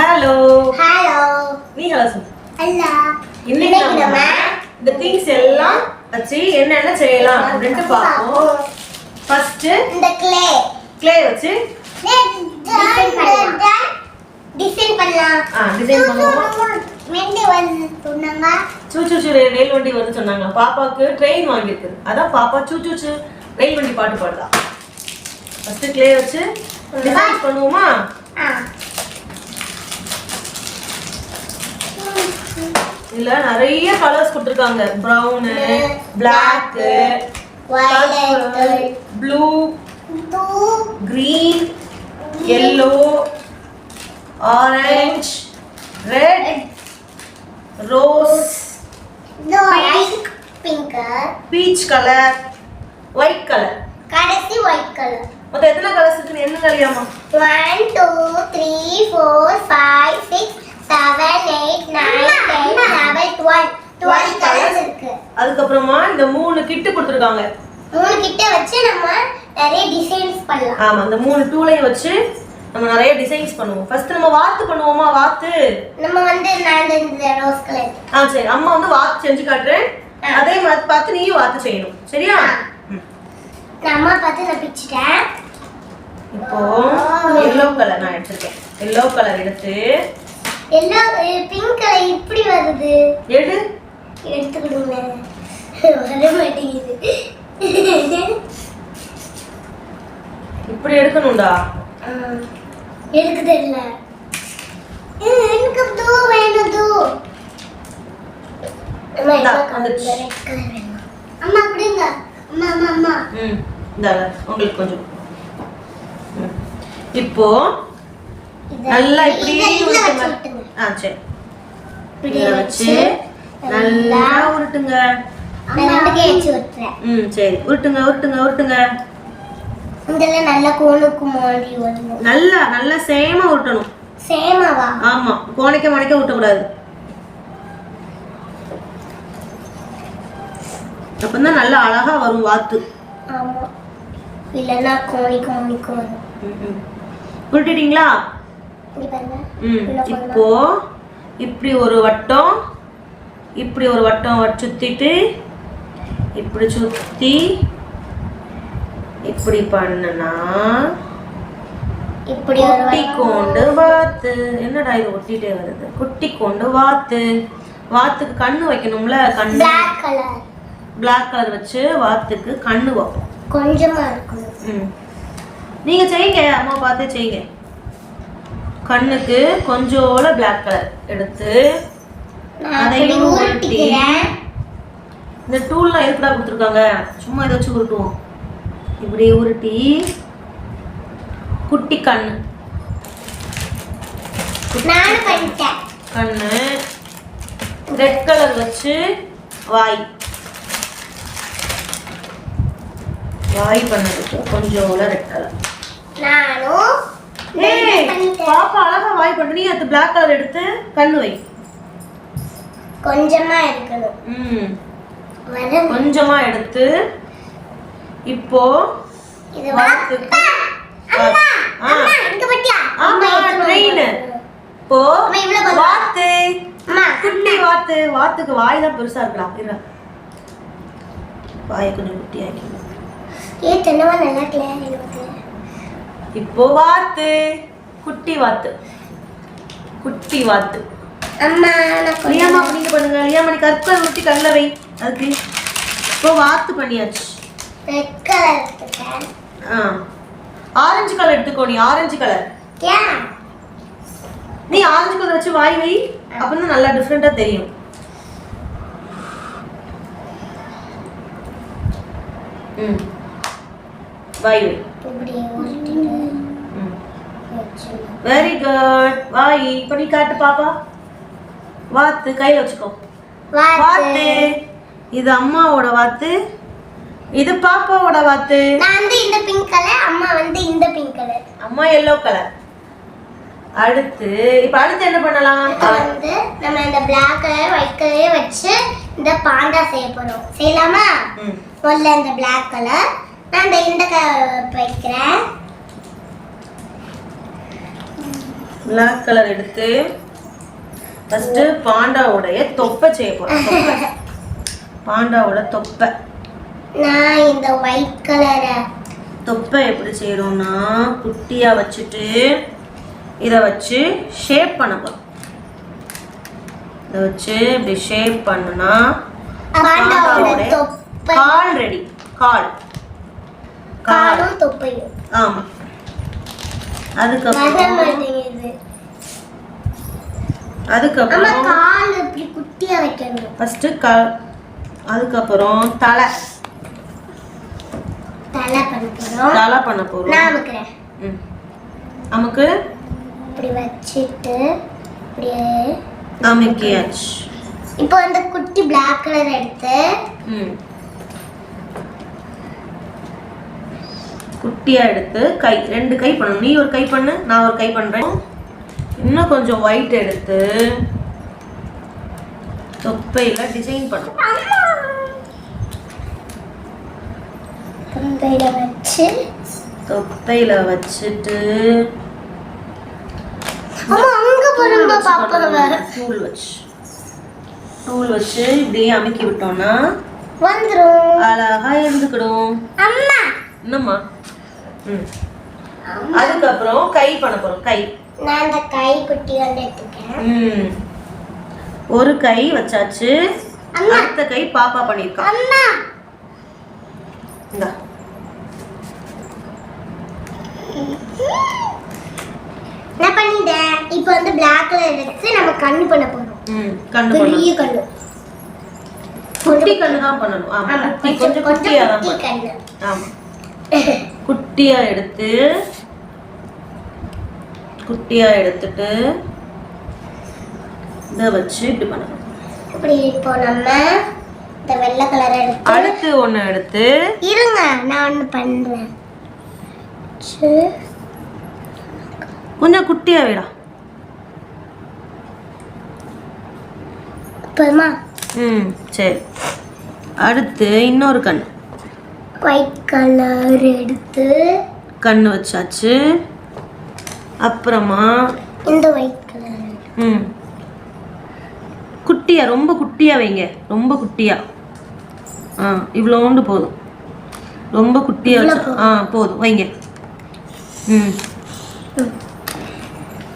Hello hello நீ hello சொல்லு. Hello இன்னைக்கு நம்ம இந்த திங்ஸ் எல்லாம் வச்சு என்னென்ன செய்யலாம் அப்படின்ட்டு பார்ப்போம். ஃபர்ஸ்ட் இந்த க்ளே வச்சு டிசைன் பண்ணலாம். டிசைன் பண்ணுவோம். மெண்டி வந்து சொன்னாங்க சூச்சு ரயில் வண்டி வந்து சொன்னாங்க. பாப்பாக்கு ட்ரெயின் வாங்கியிருக்கு. அதான் பாப்பா சூச்சு ரயில் வண்டி பாட்டு பாடுதா. ஃபர்ஸ்ட் க்ளே வச்சு டிசைன் பண்ணுவோமா? இல்ல நிறைய கலர்ஸ் கொடுத்திருக்காங்க. Brown, black, violet, blue, green, yellow, orange, red, rose, pink, peach color, white color. கடைசி white color. மொத்தம் எத்தனை கலர்ஸ் இருக்குன்னு என்ன கலியாமா? 1 2 3 4 5 6 7 8 9 10 11 12 கலர்ஸ் இருக்கு. அதுக்கு அப்புறமா இந்த மூணு கிட் கொடுத்திருக்காங்க. மூணு கிட்ட வச்சு நம்ம நிறைய டிசைன்ஸ் பண்ணலாம். ஆமா, அந்த மூணு டூலையும் வச்சு நம்ம நிறைய டிசைன்ஸ் பண்ணுவோம். ஃபர்ஸ்ட் நம்ம வாத்து பண்ணுவோமா? வாத்து நம்ம வந்து நான் இந்த ரோஸ் கலர். சரி, அம்மா வந்து வாத்து செஞ்சு காட்டுறேன். அதே மாதிரி பார்த்து நீயும் வாத்து செய்யணும். சரியா? அம்மா பார்த்து நான் பிச்சிட்டேன். இப்போ yellow கலர் நான் எடுத்துட்டேன். yellow கலர் எடுத்து எல்லா பிங்க் கலர் இப்படி வருது. எடுத்துக்கிடுங்க. வர மாட்டேங்குது. இப்படி எடுக்கணும்டா. எனக்கு தெரியல. எனக்கு தூ வேணும் தூ. அம்மா வந்துச்சு. ரெட் கலர் வேணும். அம்மா அப்படிங்க. அம்மா அம்மா அம்மா. இந்தால உங்களுக்கு கொஞ்சம். இப்போ நல்லா இப்படி உருட்டுங்க. சரி. இப்படி வச்சு நல்லா உருட்டுங்க. நான் ரெண்டு கேட்சி உருட்டுறேன். சரி, உருட்டுங்க உருட்டுங்க உருட்டுங்க. இதெல்லாம் நல்லா கோணுக்கு மாதிரி வரணும். நல்லா சேமா உருட்டணும். சேமாவா? ஆமா, கோணிக்க மணிக்க உருட்ட கூடாது. அப்பதான் நல்லா அழகா வரும் வாத்து. ஆமா, இல்லன்னா கோணிக்கு வரும். உருட்டிட்டீங்களா? இங்க பாருங்க. இப்போ இப்படி ஒரு வட்டம், இப்படி ஒரு வட்டம் சுத்திட்டு இப்படி சுத்தி இப்படி பண்ணனா இப்படி ஒரு குட்டி கொண்டு வாத்து. என்னடா இது ஒட்டிட்டே வருது? குட்டி கொண்டு வாத்து. வாத்துக்கு கண்ணு வைக்கணும்ல. கண்ணு பிளாக் கலர் வச்சு வாத்துக்கு கண்ணு வைப்போம். கொஞ்சமா இருக்கும். நீங்க செய்யுங்க, அம்மா பார்த்தே செய்யுங்க. கண்ணுக்கு கொஞ்சோல பிளாக் கலர் எடுத்து அதையும் உருட்டி. இந்த டூல்லாம் எதுக்குடா கொடுத்துருக்காங்க? சும்மா இதை வச்சு உருட்டுவோம். இப்படி உருட்டி குட்டி கண்ணு. கண்ணு ரெட் கலர் வச்சு வாய் பண்ணதுக்கு கொஞ்சோல ரெட் கலர். பாப்பா அழகா வாய் பண்ணி அது பிளாக் கலர் எடுத்து கண்ணு வை. கொஞ்சமா எடுக்கணும். கொஞ்சமா எடுத்து இப்போ வாத்துக்கு வாத்து குட்டி வாத்து. வாத்துக்கு வாய் தான் பெருசா இருக்கலாம். இல்ல வாயை கொஞ்சம் குட்டி ஆக்கி. இப்போ வாத்து குட்டி வாத்து. குட்டி வாத்து. லியாமா நீங்க பண்ணுங்க. லியாமா நீ கற்கரை ஊத்தி கல்ல வை. அதுக்கு இப்போ வாத்து பண்ணியாச்சு. ரெட் கலர் எடுத்துட்டேன். ஆரஞ்சு கலர் எடுத்துக்கோ. நீ ஆரஞ்சு கலர். நீ ஆரஞ்சு கலர் வச்சு வாய் வை. அப்பதான் நல்லா டிஃபரெண்டா தெரியும். வாய் வை. Very good. வாய் பண்ணி காட்டு பாப்பா. வாத்து கையில வச்சுக்கோ. வாத்து. இது அம்மாவோட வாத்து, இது பாப்பாவோட வாத்து. நான் வந்து இந்த பிங்க் கலர், அம்மா வந்து இந்த பிங்க் கலர். அம்மா yellow கலர். அடுத்து என்ன பண்ணலாம்? வந்து நம்ம இந்த black கலர் white கலர் வச்சு இந்த பாண்டா செய்ய போறோம். செய்யலாமா? முதல்ல இந்த black கலர் நான் இந்த கலர் வைக்கிறேன். Black கலர் எடுத்து ஃபர்ஸ்ட் பாண்டாவுடைய தொப்பை செய்ய போறோம். பாண்டாவோட தொப்பை. நான் இந்த ஒயிட் கலர் தொப்பை எப்படி செய்யறோம்னா குட்டியா வச்சுட்டு இத வச்சு ஷேப் பண்ண போறோம். இத வச்சு இப்படி ஷேப் பண்ணனா பாண்டாவோட தொப்பை கால் ரெடி. காலும் தொப்பையும். ஆமா. அதுக்கப்புறம் கால் இப்படி குட்டியா வைக்கணும் ஃபர்ஸ்ட் அதுக்கப்புறம் தலை பண்ண போறோம். நான் அமுக்குறேன். அமுக்கு. இப்படி வச்சிட்டு அப்படியே அமுக்கியாச்சு. இப்போ அந்த குட்டி Black கலர் எடுத்து குட்டியா எடுத்து கை 2 கை பண்ணணும். நீ ஒரு கை பண்ணு, நான் ஒரு கை பண்றேன். இன்னும் கொஞ்சம் ஒயிட் எடுத்து தொப்பையில டிசைன் பண்ணும். தொப்பையில வச்சுட்டு டூல் வச்சு இப்படியே அமுக்கி விட்டோம்னா வந்துரும். அழகா இருந்துக்கிடும். என்னம்மா? அதுக்கப்புறம் கை பண்ண போறோம். கை நான் இந்த கை குட்டி எடுத்துக்கேன். ஒரு கை வச்சாச்சு. அடுத்த கை பாப்பா பண்ணிருக்கா. அம்மா இந்தா நான் பண்ணிட்டேன். இப்போ வந்து Black கலர் எடுத்து நம்ம கண்ணு பண்ண போறோம். கண்ணு பெரிய கண்ணு. குட்டி கண்ணு தான் பண்ணணும். ஆமா. கொஞ்சம் குட்டியா தான் கண்ணு. ஆமா. குட்டியா எடுத்துட்டு இத வச்சு இப்படி பண்ணணும். இப்படி இப்போ நம்ம இந்த வெள்ளை கலர் எடுத்து அடுத்து ஒன்னு எடுத்து இருங்க நான் ஒன்னு பண்றேன். கொஞ்சம் குட்டியா வேடா. போமா? சரி. அடுத்து இன்னொரு கண்ணு ஒயிட் கலர் எடுத்து கண்ணு வச்சாச்சு. அப்புறமா இந்த ஒயிட் கலர் குட்டியா, ரொம்ப குட்டியா வைங்க. ரொம்ப குட்டியா. இவ்வளோண்டு போதும். ரொம்ப குட்டியா போதும் வைங்க.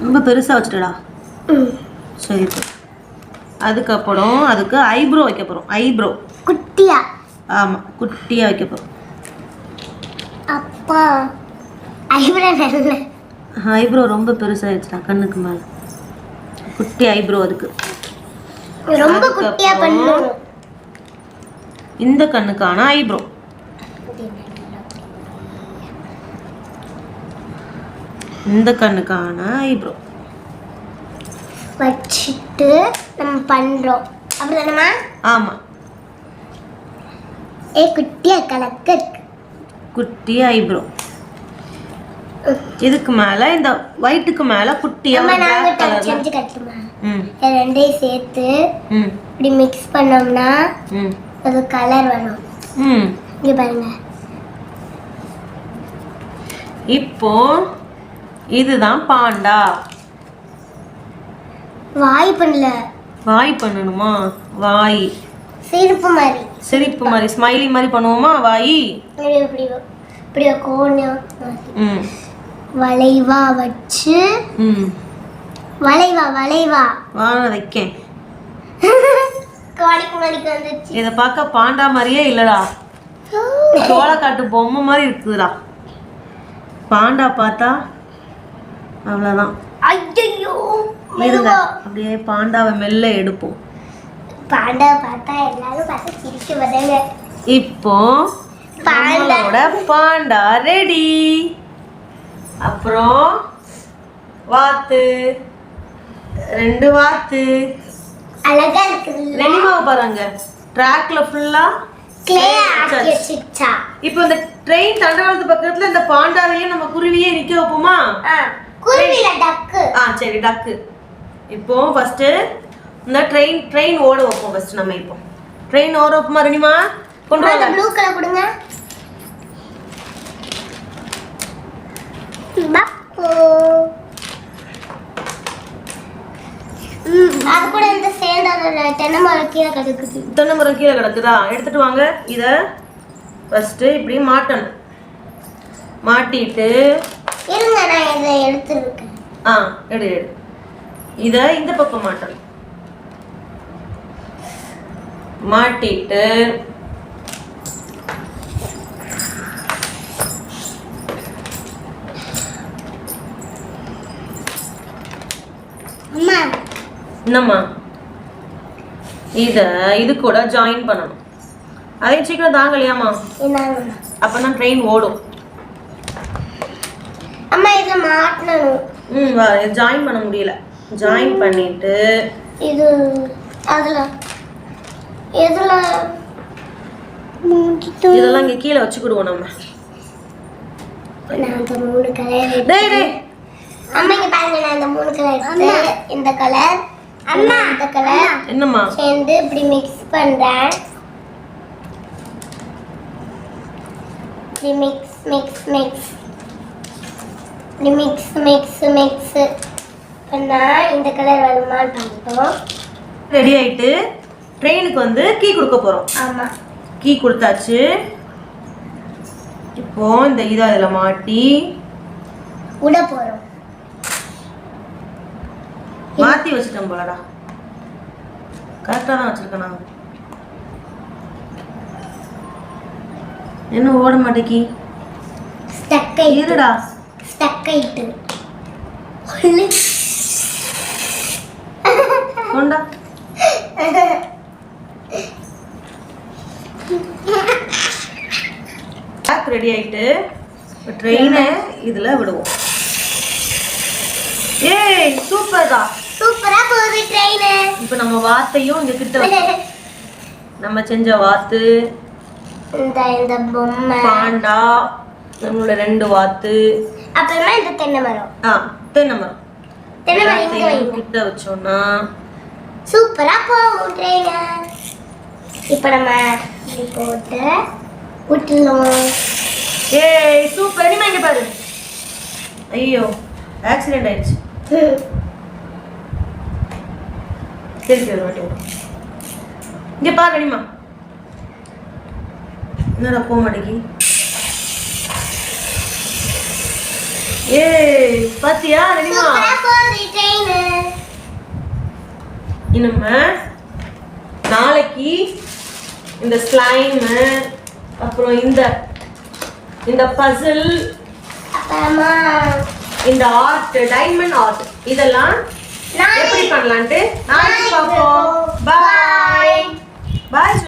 ரொம்ப பெருசா வச்சுட்டடா. சரி. அதுக்கப்புறம் அதுக்கு ஐப்ரோ வைக்க போறோம். ஐப்ரோ குட்டியா. ஆமா, குட்டியா வைக்க போறோம். அப்பா ஐப்ரோ ரொம்ப பெருசாயிடுச்சுடா கண்ணுக்கு மேல. குட்டி ஐப்ரோ அதுக்கு ரொம்ப குட்டியா பண்ணணும். இந்த கண்ணுக்கான ஐப்ரோ வச்சிட்டு நம்ம பண்றோம். அப்படிதானமா? ஆமா. குட்டியா கலக்கு இருக்கு. குட்டி ஐப்ரோ. இதுக்கு மேல இந்த ஒயிட்டுக்கு மேல குட்டியா Black கலர் செஞ்சு கட்டுமா? ரெண்டையும் சேர்த்து இப்படி மிக்ஸ் பண்ணோம்னா அது கலர் வரும். இங்க பாருங்க. இப்போ இதுதான் பாண்டா. வாய் பண்ணல. வாய் பண்ணணுமா? வாய் சிரிப்பு மாதிரி ஸ்மைலி மாதிரி பண்ணுவோமா? வாய் இப்படி கோணம் வளைவா வச்சு வளைவா வாழ வைக்கேன். கோழிக்கு வந்துச்சு. இத பார்க்க பாண்டா மாதிரியே இல்லடா. சோளக்காட்டு பொம்மை மாதிரி இருக்குதுடா. பாண்டா பார்த்தா அவ்வளவுதான். ஐயோ இருங்க, அப்படியே பாண்டாவை மெல்ல எடுப்போம். பாண்டா பார்த்தா எல்லாரும் பார்த்து சிரிக்க வந்தாங்க. இப்போ நம்மளோட பாண்டா ரெடி. அப்புறம் வாத்து, 2 வாத்து அழகா இருக்குது. ரெனிமாவை பாருங்க, ட்ராக்ல ஃபுல்லா க்ளே ஆக்கி வச்சிட்டா. இப்போ இந்த ட்ரெயின் தண்டவாளத்து பக்கத்துல இந்த பாண்டாவையும் நம்ம குருவியே நிக்க வைப்போமா? குருவில டக்கு. சரி, டக்கு. இப்போ ஃபர்ஸ்ட் இந்த ட்ரெயின் ஓட வைப்போம். ஃபர்ஸ்ட் நம்ம இப்போ ட்ரெயின் ஓட வைப்போமா? ரெனிமா கொண்டு வாங்க. ப்ளூ கலர் கொடுங்க. பாப்பு அது கூட இந்த சேர்ந்த தென்னை மரம் கீழே கிடக்குது. தென்னை மரம் கீழே கிடக்குதா? எடுத்துட்டு வாங்க. இதை ஃபஸ்ட்டு இப்படி மாட்டணும். மாட்டிட்டு இருங்க, நான் இதை எடுத்துருக்கேன். எடு எடு. இதை இந்த பக்கம் மாட்டணும். மாட்டிட்டு அம்மா என்னம்மா இது கூட ஜாயின் பண்ணணும். அதே சீக்கிரம் தாங்கலையாம்மா? அப்பதான் ட்ரெயின் ஓடும். அம்மா இதை மாட்டணும். ஜாயின் பண்ண முடியல. ஜாயின் பண்ணிட்டு இது அதுல எதுல இதெல்லாம் இங்க கீழே வச்சுக்கிடுவோம் நம்ம. நான் அந்த 3 கலர் டேய் டேய் அம்மா இங்க பாருங்க, நான் இந்த 3 கலர் எடுத்து இந்த கலர் அம்மா இந்த கலர் என்னம்மா சேர்ந்து இப்படி மிக்ஸ் பண்றேன். இப்படி மிக்ஸ் மிக்ஸ் மிக்ஸ் இப்படி மிக்ஸ் மிக்ஸ் மிக்ஸ் பண்ணா இந்த கலர் வருமான்னு பார்ப்போம். ரெடி ஆயிட்டு ட்ரெயினுக்கு வந்து கீ கொடுக்க போறோம். ஆமா, கீ கொடுத்தாச்சு. இப்போ இந்த இதை அதில் மாட்டி உட போறோம். மாத்தி வச்சுட்டேன் போலடா. கரெக்டா தான் வச்சிருக்கேனா? என்ன ஓட மாட்டேக்கி? ஸ்டக் இருடா. ஸ்டக் ஆயிட்டு கொண்டா. பேக் ரெடி ஆயிட்டு ட்ரெயினை இதுல விடுவோம். ஏய் சூப்பர்டா. சூப்பரா போகுது ட்ரெயின். இப்போ நம்ம வாத்தையும் இங்க கிட்ட வச்சு நம்ம செஞ்ச வாத்து இந்த பொம்மை பாண்டா நம்மளோட 2 வாத்து அப்புறமா இந்த தென்னை மரம். தென்னை மரம் இங்க வைங்க. கிட்ட வச்சோம்னா சூப்பரா போகும் ட்ரெயின். இப்போ நம்ம இப்படி போட்டு விட்டுலாம். ஏய் சூப்பர். இனிமே இங்க பாரு. ஐயோ ஆக்சிடென்ட் ஆயிடுச்சு. சரி ஒரு வாட்டி இங்க பாரு. அனிமா என்னடா போக மாட்டேங்கி? ஏய் பாத்தியா அனிமா? சூப்பரா போகுது ட்ரெயின். இனிமே நாளைக்கு இந்த ஸ்லைம் அப்புறம் இந்த பசில் அப்புறமா இந்த ஆர்ட் டைமண்ட் ஆர்ட் இதெல்லாம் எப்படி பண்ணலான்ட்டு நாளைக்கு பார்ப்போம்.